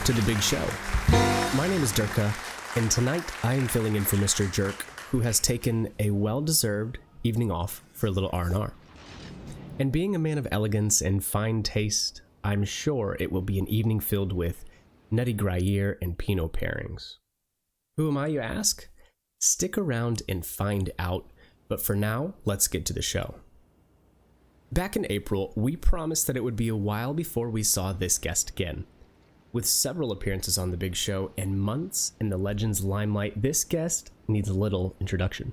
to the big show. My name is Durka, and tonight I am filling in for Mr. Jerk, who has taken a well-deserved evening off for a little R&R. And being a man of elegance and fine taste, I'm sure it will be an evening filled with Nutty Gruyere and Pinot pairings. Who am I, you ask? Stick around and find out, but for now, let's get to the show. Back in April, we promised that it would be a while before we saw this guest again. With several appearances on the big show and months in the Legends limelight, this guest needs a little introduction.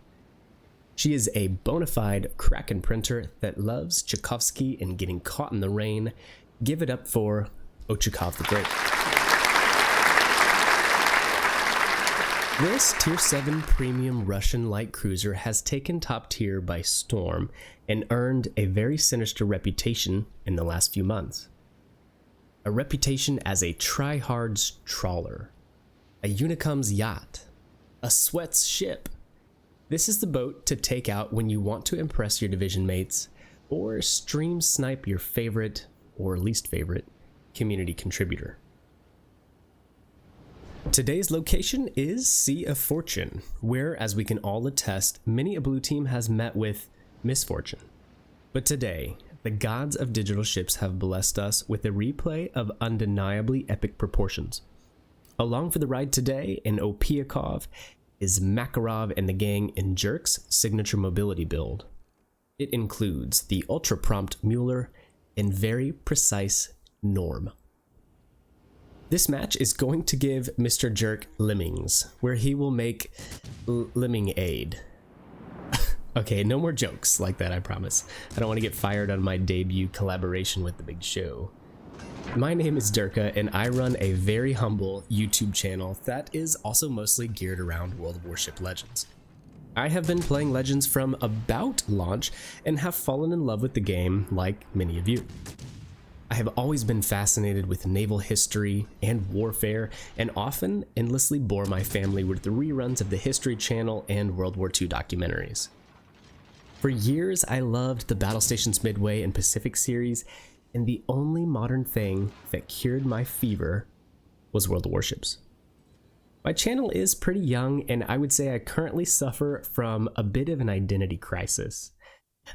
She is a bona fide Kraken printer that loves Tchaikovsky and getting caught in the rain. Give it up for Ochakov the Great. This Tier 7 premium Russian light cruiser has taken top tier by storm and earned a very sinister reputation in the last few months. A reputation as a tryhard's trawler, a Unicum's yacht, a sweat's ship. This is the boat to take out when you want to impress your division mates or stream snipe your favorite or least favorite community contributor. Today's location is Sea of Fortune, where, as we can all attest, many a blue team has met with misfortune. But today, the gods of digital ships have blessed us with a replay of undeniably epic proportions. Along for the ride today in Ochakov is Makarov and the gang in Jerk's signature mobility build. It includes the ultra-prompt Mueller and very precise Norm. This match is going to give Mr. Jerk lemmings, where he will make lemming aid. Okay, no more jokes like that, I promise. I don't want to get fired on my debut collaboration with the big show. My name is Durka, and I run a very humble YouTube channel that is also mostly geared around World of Warship Legends. I have been playing Legends from about launch and have fallen in love with the game like many of you. I have always been fascinated with naval history and warfare, and often endlessly bore my family with the reruns of the History Channel and World War II documentaries. For years, I loved the Battle Stations Midway and Pacific series, and the only modern thing that cured my fever was World of Warships. My channel is pretty young, and I would say I currently suffer from a bit of an identity crisis.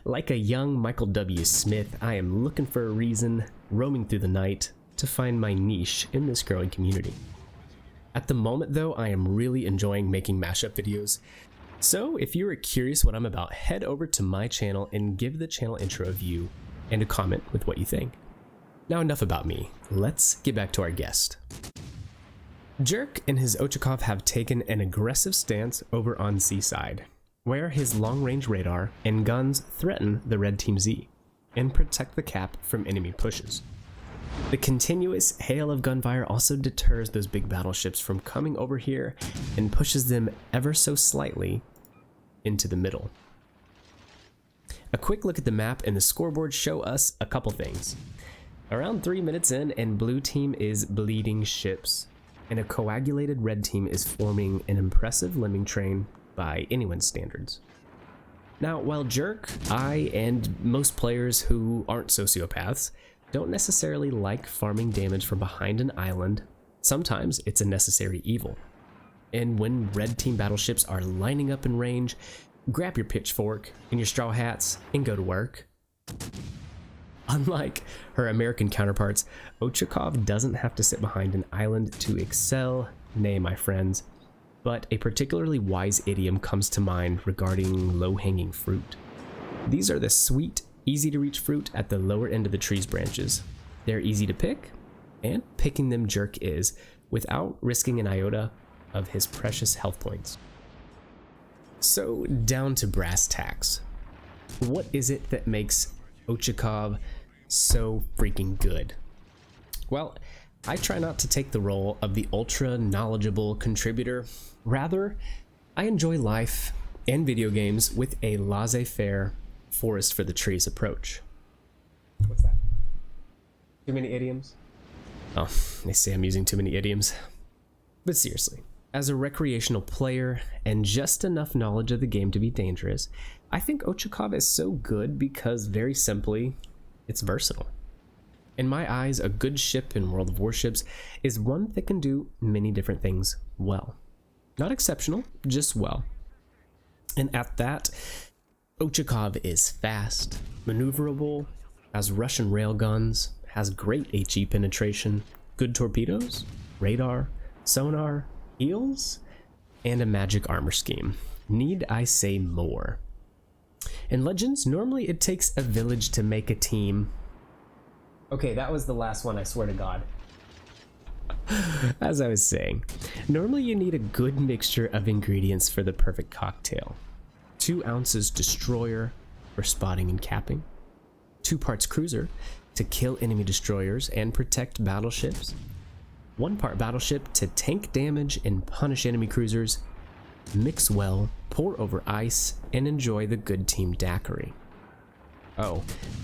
Like a young Michael W. Smith, I am looking for a reason, roaming through the night, to find my niche in this growing community. At the moment though, I am really enjoying making mashup videos, so if you are curious what I'm about, head over to my channel and give the channel intro a view and a comment with what you think. Now enough about me, let's get back to our guest. Jerk and his Ochakov have taken an aggressive stance over on Seaside, where his long-range radar and guns threaten the Red Team Z and protect the cap from enemy pushes. The continuous hail of gunfire also deters those big battleships from coming over here and pushes them ever so slightly into the middle. A quick look at the map and the scoreboard show us a couple things. Around 3 minutes in, and blue team is bleeding ships, and a coagulated red team is forming an impressive lemming train by anyone's standards. Now, while Jerk, I, and most players who aren't sociopaths don't necessarily like farming damage from behind an island, sometimes it's a necessary evil. And when red team battleships are lining up in range, grab your pitchfork and your straw hats and go to work. Unlike her American counterparts, Ochakov doesn't have to sit behind an island to excel, nay, my friends. But a particularly wise idiom comes to mind regarding low-hanging fruit. These are the sweet, easy-to-reach fruit at the lower end of the tree's branches. They're easy to pick, and picking them Jerk is, without risking an iota of his precious health points. So, down to brass tacks. What is it that makes Ochakov so freaking good? Well, I try not to take the role of the ultra-knowledgeable contributor. Rather, I enjoy life and video games with a laissez-faire forest for the trees approach. What's that? Too many idioms? Oh, they say I'm using too many idioms. But seriously, as a recreational player and just enough knowledge of the game to be dangerous, I think Ochakov is so good because, very simply, it's versatile. In my eyes, a good ship in World of Warships is one that can do many different things well. Not exceptional, just well. And at that, Ochakov is fast, maneuverable, has Russian railguns, has great HE penetration, good torpedoes, radar, sonar, heals, and a magic armor scheme. Need I say more? In Legends, normally it takes a village to make a team. Okay, that was the last one, I swear to God. As I was saying, normally you need a good mixture of ingredients for the perfect cocktail. 2 ounces destroyer for spotting and capping, 2 parts cruiser to kill enemy destroyers and protect battleships, 1 part battleship to tank damage and punish enemy cruisers, mix well, pour over ice, and enjoy the good team daiquiri. Oh,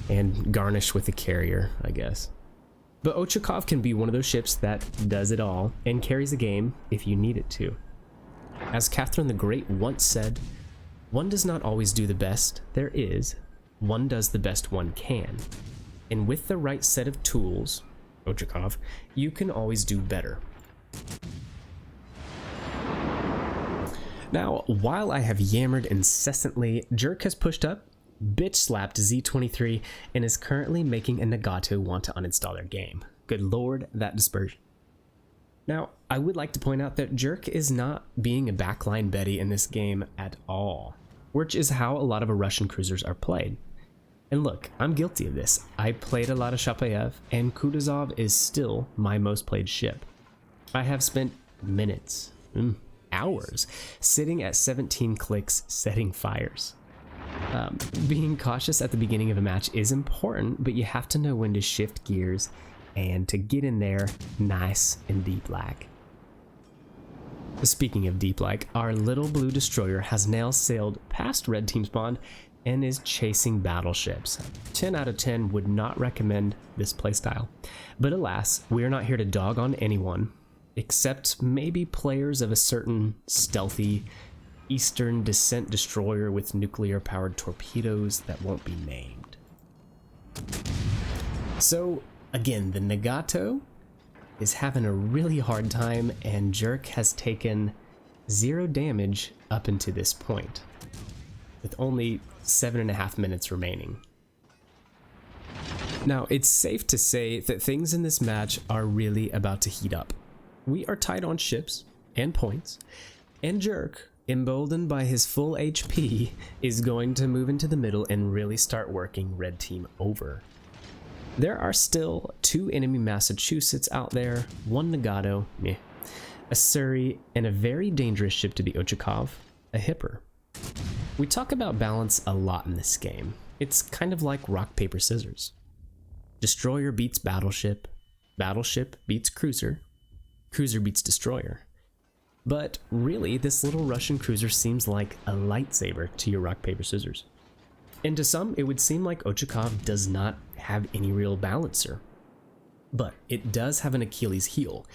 and garnish with a carrier, I guess. But Ochakov can be one of those ships that does it all and carries the game if you need it to. As Catherine the Great once said, one does not always do the best there is, one does the best one can. And with the right set of tools, Ochakov, you can always do better. Now, while I have yammered incessantly, Jerk has pushed up, bitch slapped Z23, and is currently making a Nagato want to uninstall their game. Good lord, that dispersion. Now, I would like to point out that Jerk is not being a backline Betty in this game at all, which is how a lot of Russian cruisers are played. And look, I'm guilty of this. I played a lot of Shapayev, and Kutuzov is still my most played ship. I have spent minutes, hours, sitting at 17 clicks setting fires. Being cautious at the beginning of a match is important, but you have to know when to shift gears and to get in there nice and deep-like. Speaking of deep-like, our little blue destroyer has now sailed past red team spawn and is chasing battleships. 10 out of 10 would not recommend this playstyle. But alas, we are not here to dog on anyone, except maybe players of a certain stealthy Eastern descent destroyer with nuclear-powered torpedoes that won't be named. So, again, the Nagato is having a really hard time, and Jerk has taken 0 damage up until this point, with only 7.5 minutes remaining. Now, it's safe to say that things in this match are really about to heat up. We are tied on ships and points, and Jerk, emboldened by his full HP, is going to move into the middle and really start working red team over. There are still 2 enemy Massachusetts out there, 1 Nagato, meh, a Surrey, and a very dangerous ship to the Ochakov, a Hipper. We talk about balance a lot in this game. It's kind of like rock, paper, scissors. Destroyer beats battleship, battleship beats cruiser, cruiser beats destroyer. But really, this little Russian cruiser seems like a lightsaber to your rock, paper, scissors. And to some, it would seem like Ochakov does not have any real balancer. But it does have an Achilles heel.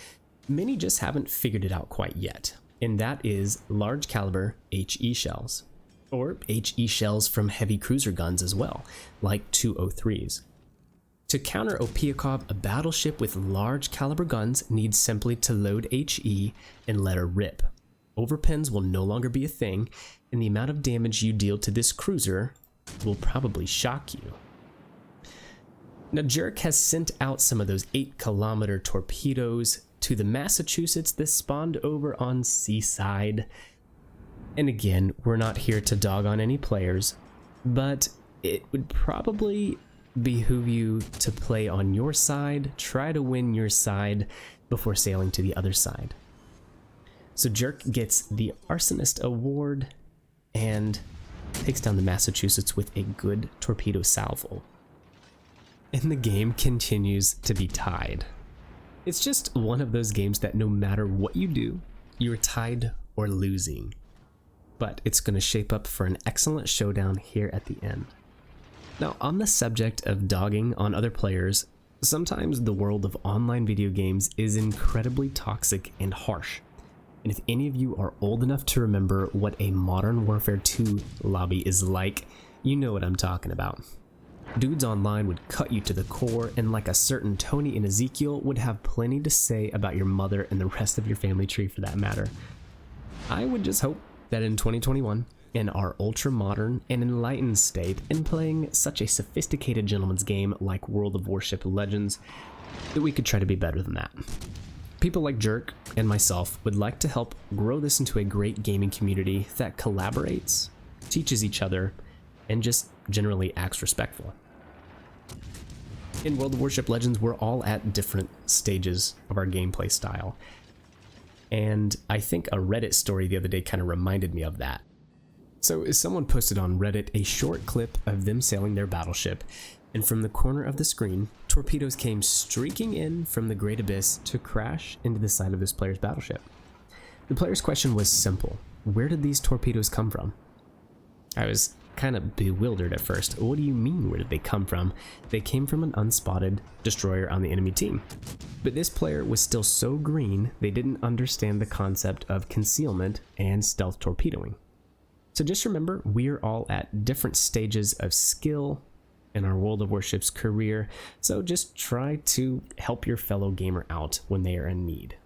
Many just haven't figured it out quite yet, and that is large caliber HE shells. Or HE shells from heavy cruiser guns as well, like 203s. To counter Ochakov, a battleship with large caliber guns needs simply to load HE and let her rip. Overpens will no longer be a thing, and the amount of damage you deal to this cruiser will probably shock you. Now, Jerk has sent out some of those 8-kilometer torpedoes to the Massachusetts that spawned over on Seaside. And again, we're not here to dog on any players, but it would probably behoove you to play on your side, try to win your side before sailing to the other side. So Jerk gets the Arsonist Award and takes down the Massachusetts with a good torpedo salvo. And the game continues to be tied. It's just one of those games that no matter what you do, you're tied or losing. But it's going to shape up for an excellent showdown here at the end. Now, on the subject of dogging on other players, sometimes the world of online video games is incredibly toxic and harsh. And if any of you are old enough to remember what a Modern Warfare 2 lobby is like, you know what I'm talking about. Dudes online would cut you to the core, and like a certain Tony and Ezekiel, would have plenty to say about your mother and the rest of your family tree for that matter. I would just hope that in 2021, in our ultra-modern and enlightened state, in playing such a sophisticated gentleman's game like World of Warships Legends, that we could try to be better than that. People like Jerk and myself would like to help grow this into a great gaming community that collaborates, teaches each other, and just generally acts respectful. In World of Warships Legends, we're all at different stages of our gameplay style. And I think a Reddit story the other day kind of reminded me of that. So someone posted on Reddit a short clip of them sailing their battleship, and from the corner of the screen, torpedoes came streaking in from the Great Abyss to crash into the side of this player's battleship. The player's question was simple: where did these torpedoes come from? I was kind of bewildered at first. What do you mean, where did they come from? They came from an unspotted destroyer on the enemy team. But this player was still so green, they didn't understand the concept of concealment and stealth torpedoing. So just remember, we're all at different stages of skill in our World of Warships career, so just try to help your fellow gamer out when they are in need.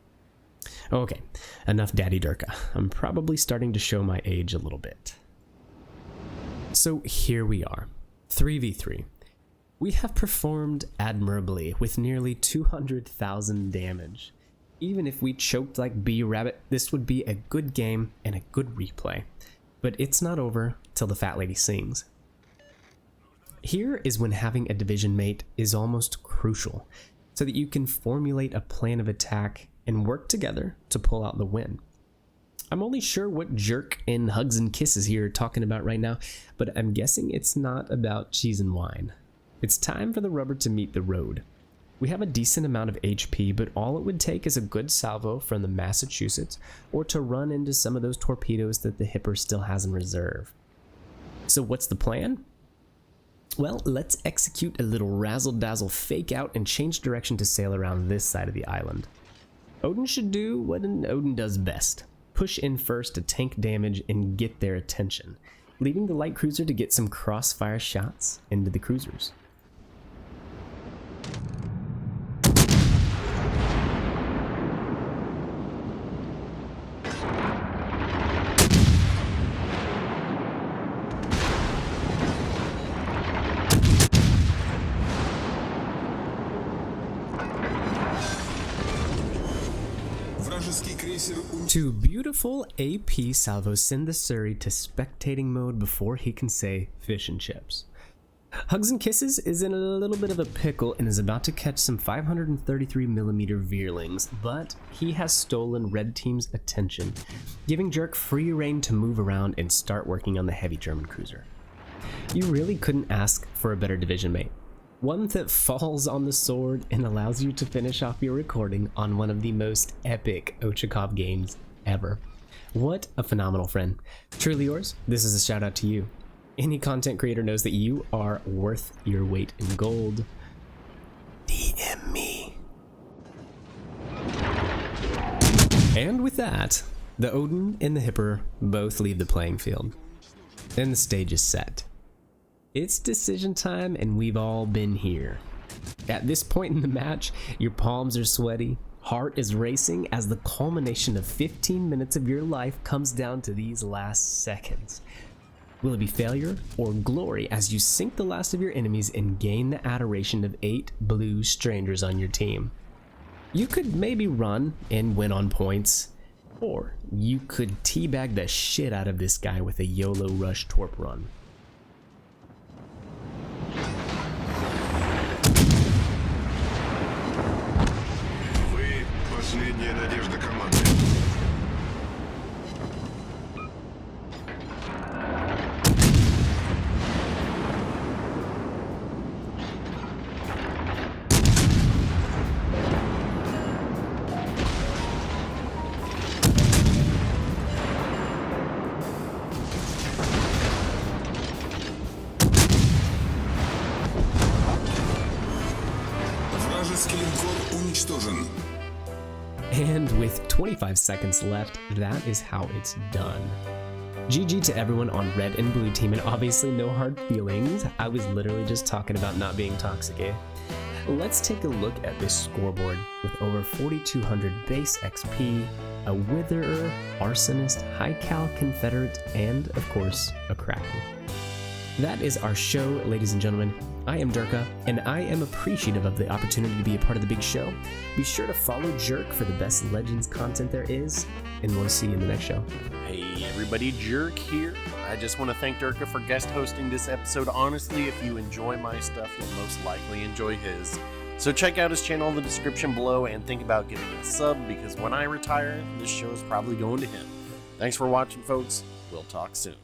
Okay, enough Daddy Durka. I'm probably starting to show my age a little bit. So here we are, 3v3. We have performed admirably with nearly 200,000 damage. Even if we choked like B-Rabbit, this would be a good game and a good replay. But it's not over till the fat lady sings. Here is when having a division mate is almost crucial, so that you can formulate a plan of attack and work together to pull out the win. I'm only sure what Jerk and Hugs and Kisses here are talking about right now, but I'm guessing it's not about cheese and wine. It's time for the rubber to meet the road. We have a decent amount of HP, but all it would take is a good salvo from the Massachusetts, or to run into some of those torpedoes that the Hipper still has in reserve. So what's the plan? Well, let's execute a little razzle-dazzle fake out and change direction to sail around this side of the island. Odin should do what an Odin does best: push in first to tank damage and get their attention, leaving the light cruiser to get some crossfire shots into the cruisers. Two beautiful AP salvos send the Surrey to spectating mode before he can say fish and chips. Hugs and Kisses is in a little bit of a pickle and is about to catch some 533mm Veerlings, but he has stolen Red Team's attention, giving Jerk free rein to move around and start working on the heavy German cruiser. You really couldn't ask for a better division mate. One that falls on the sword and allows you to finish off your recording on one of the most epic Ochakov games ever. What a phenomenal friend. Truly yours, this is a shout out to you. Any content creator knows that you are worth your weight in gold. DM me. And with that, the Odin and the Hipper both leave the playing field, and the stage is set. It's decision time, and we've all been here. At this point in the match, your palms are sweaty, heart is racing as the culmination of 15 minutes of your life comes down to these last seconds. Will it be failure or glory as you sink the last of your enemies and gain the adoration of 8 blue strangers on your team? You could maybe run and win on points, or you could teabag the shit out of this guy with a YOLO rush torp run. Последняя надежда команды. Вражеский линкор уничтожен. And with 25 seconds left, that is how it's done. GG to everyone on red and blue team, and obviously no hard feelings. I was literally just talking about not being toxic, eh? Let's take a look at this scoreboard with over 4,200 base XP, a Witherer, Arsonist, High Cal Confederate, and of course, a Kraken. That is our show, ladies and gentlemen. I am Durka, and I am appreciative of the opportunity to be a part of the big show. Be sure to follow Jerk for the best Legends content there is, and we'll see you in the next show. Hey everybody, Jerk here. I just want to thank Durka for guest hosting this episode. Honestly, if you enjoy my stuff, you'll most likely enjoy his. So check out his channel in the description below and think about giving him a sub, because when I retire, this show is probably going to him. Thanks for watching, folks. We'll talk soon.